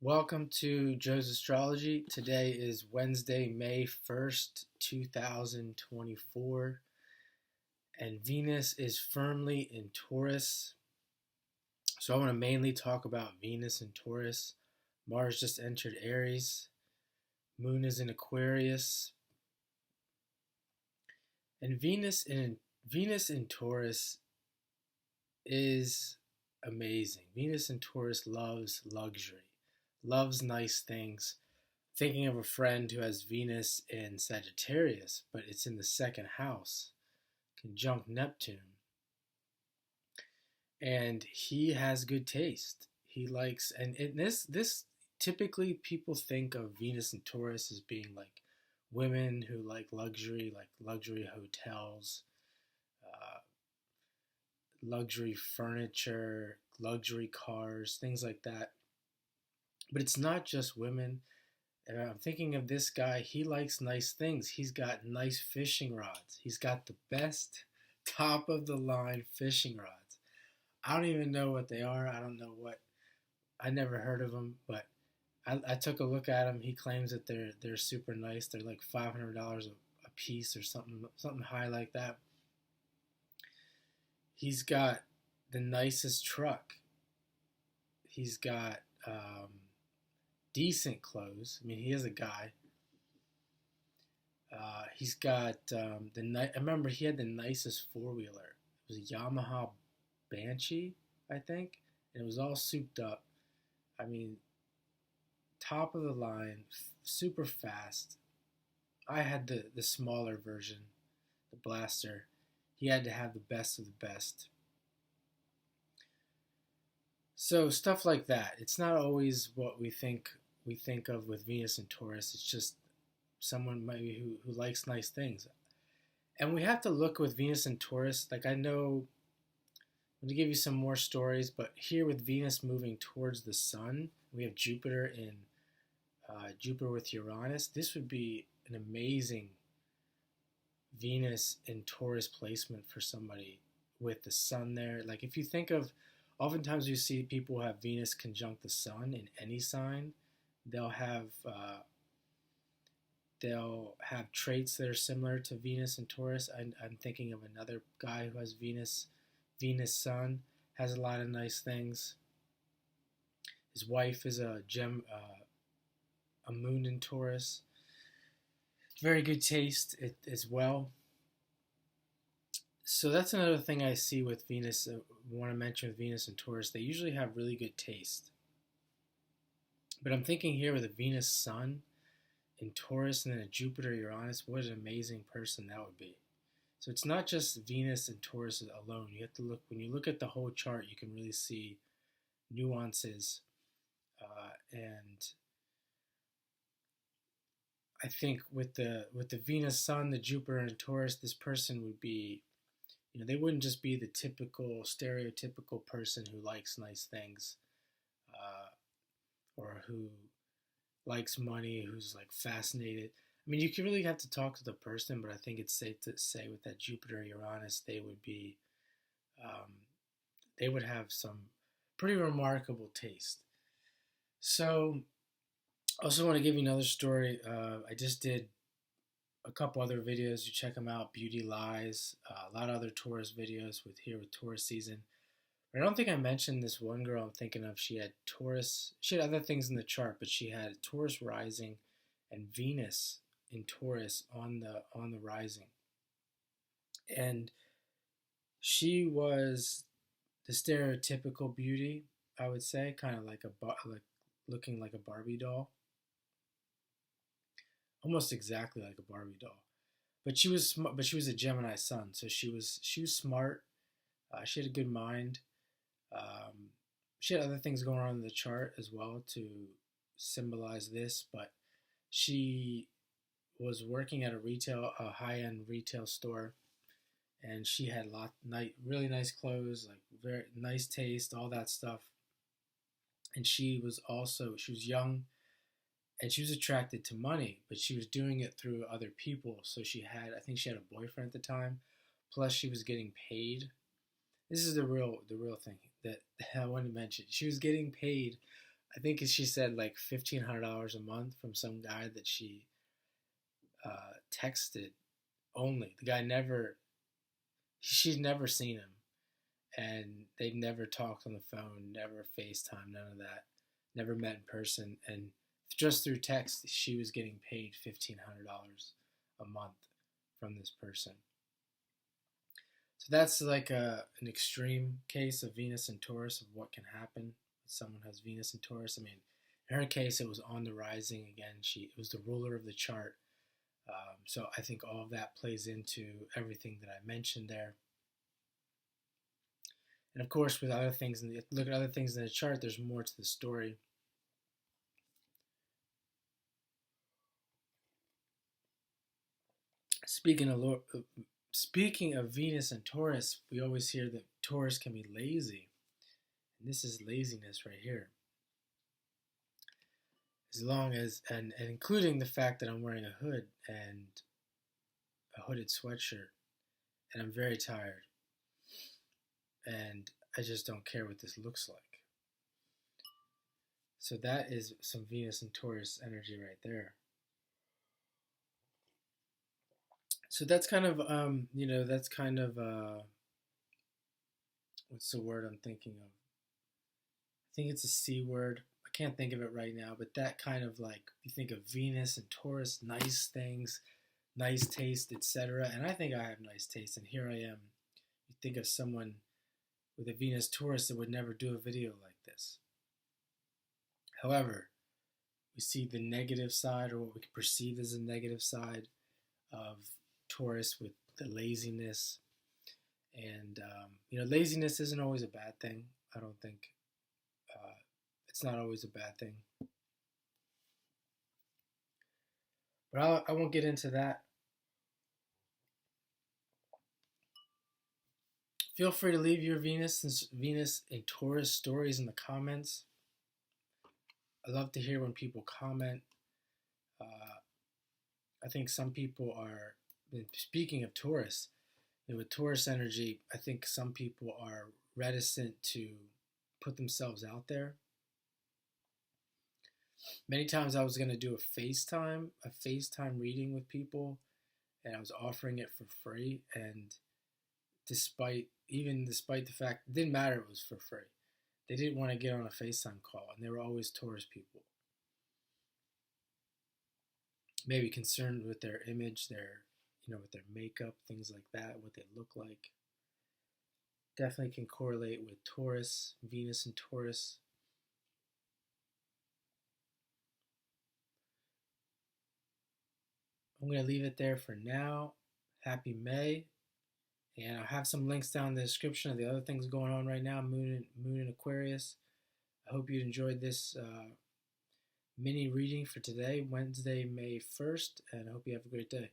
Welcome to Joe's Astrology. Today is Wednesday, May 1st, 2024, and Venus is firmly in Taurus. So I want to mainly talk about Venus and Taurus. Mars just entered Aries. Moon is in Aquarius. And Venus in Taurus is amazing. Venus in Taurus loves luxury, loves nice things. Thinking of a friend who has Venus in Sagittarius, but it's in the second house, conjunct Neptune. And he has good taste. He likes, and this typically people think of Venus and Taurus as being like women who like luxury hotels, uh, luxury furniture, luxury cars, things like that. But it's not just women. And I'm thinking of this guy. He likes nice things. He's got nice fishing rods. He's got the best top of the line fishing rods. I don't even know what they are. I don't know what. I never heard of them, but I took a look at them. He claims that they're super nice. They're like $500 a piece or something high like that. He's got the nicest truck. He's got decent clothes. I mean, he is a guy. He's got I remember he had the nicest four-wheeler. It was a Yamaha Banshee, I think, and it was all souped up. I mean, top of the line, super fast. I had the smaller version, the Blaster. He had to have the best of the best. So stuff like that. It's not always what we think of with Venus and Taurus. It's just someone maybe who likes nice things. And we have to look with Venus and Taurus. Like, I know I'm going to give you some more stories, but here with Venus moving towards the sun, we have Jupiter with Uranus. This would be an amazing Venus in Taurus placement for somebody with the sun there. Like, if you think of, oftentimes you see people who have Venus conjunct the sun in any sign. They'll have traits that are similar to Venus and Taurus. I'm thinking of another guy who has Venus Sun, has a lot of nice things. His wife is a moon in Taurus. Very good taste as well. So that's another thing I see with Venus. I want to mention with Venus and Taurus, they usually have really good taste. But I'm thinking here with a Venus Sun in Taurus and then a Jupiter Uranus, what an amazing person that would be. So it's not just Venus and Taurus alone. You have to look, when you look at the whole chart, you can really see nuances. And I think with the Venus Sun, the Jupiter and Taurus, this person would be, they wouldn't just be the typical, stereotypical person who likes nice things, or who likes money, who's like fascinated. I mean, you can really have to talk to the person, but I think it's safe to say with that Jupiter Uranus, they would have some pretty remarkable taste. So, I also want to give you another story. I just did a couple other videos. You check them out. Beauty Lies, a lot of other Taurus videos with Taurus season. But I don't think I mentioned this one girl I'm thinking of. She had Taurus. She had other things in the chart, but she had Taurus rising and Venus in Taurus on the rising. And she was the stereotypical beauty, I would say, kind of like looking like a Barbie doll. Almost exactly like a Barbie doll. But she was a Gemini sun, so she was smart. She had a good mind. She had other things going on in the chart as well to symbolize this, but she was working at a high-end retail store, and she had really nice clothes, like very nice taste, all that stuff. And she was young, and she was attracted to money, but she was doing it through other people. So I think she had a boyfriend at the time, plus she was getting paid. This is the real thing that I wanted to mention. She was getting paid I think she said like $1,500 a month from some guy that she texted only. The guy never, she's never seen him, and they never talked on the phone, never FaceTime, none of that, never met in person, and just through text, she was getting paid $1,500 a month from this person. So that's like an extreme case of Venus and Taurus of what can happen when someone has Venus and Taurus. I mean, in her case, it was on the rising again. It was the ruler of the chart. So I think all of that plays into everything that I mentioned there. And of course, with other things, look at other things in the chart, there's more to the story. Speaking of Venus and Taurus, we always hear that Taurus can be lazy. And this is laziness right here. As long as, and including the fact that I'm wearing a hood and a hooded sweatshirt, and I'm very tired. And I just don't care what this looks like. So that is some Venus and Taurus energy right there. So that's kind of, that's kind of, what's the word I'm thinking of? I think it's a C word. I can't think of it right now, but that kind of like, you think of Venus and Taurus, nice things, nice taste, etc. And I think I have nice taste, and here I am. You think of someone with a Venus Taurus that would never do a video like this. However, we see the negative side, or what we can perceive as a negative side of Taurus with the laziness. And, laziness isn't always a bad thing. I don't think it's not always a bad thing. But I won't get into that. Feel free to leave your Venus and Taurus stories in the comments. I love to hear when people comment. I think some people are, speaking of Taurus, with Taurus energy, I think some people are reticent to put themselves out there. Many times I was going to do a FaceTime reading with people, and I was offering it for free, and despite the fact it didn't matter, it was for free. They didn't want to get on a FaceTime call, and they were always Taurus people. Maybe concerned with their image, with their makeup, things like that, what they look like. Definitely can correlate with Taurus, Venus and Taurus. I'm going to leave it there for now. Happy May. And I'll have some links down in the description of the other things going on right now, Moon in Aquarius. I hope you enjoyed this mini reading for today, Wednesday, May 1st, and I hope you have a great day.